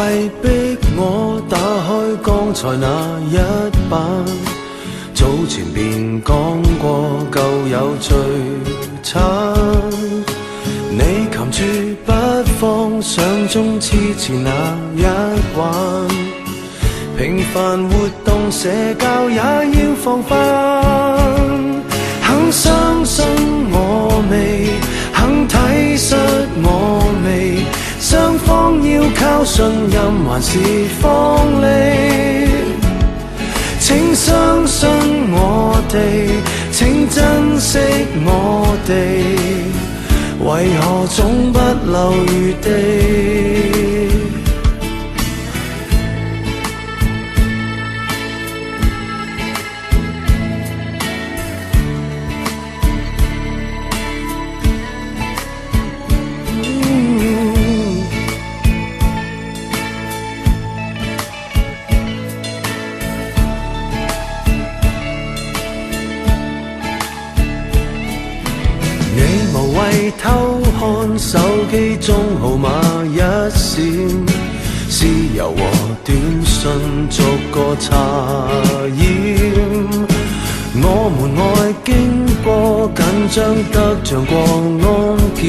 謂逼我打開剛才那一版，早前便講過舊有最慘。你擒住不放，想中痴纏那一環，平凡活動社交也要防範。肯相信我未，肯體恤我未，雙方要靠信任還是放棄？請相信我哋，請珍惜我哋，為何總不留餘地？為偷看手機中號碼一閃，私郵和短信逐個查驗。我們愛經過緊張得像過安檢，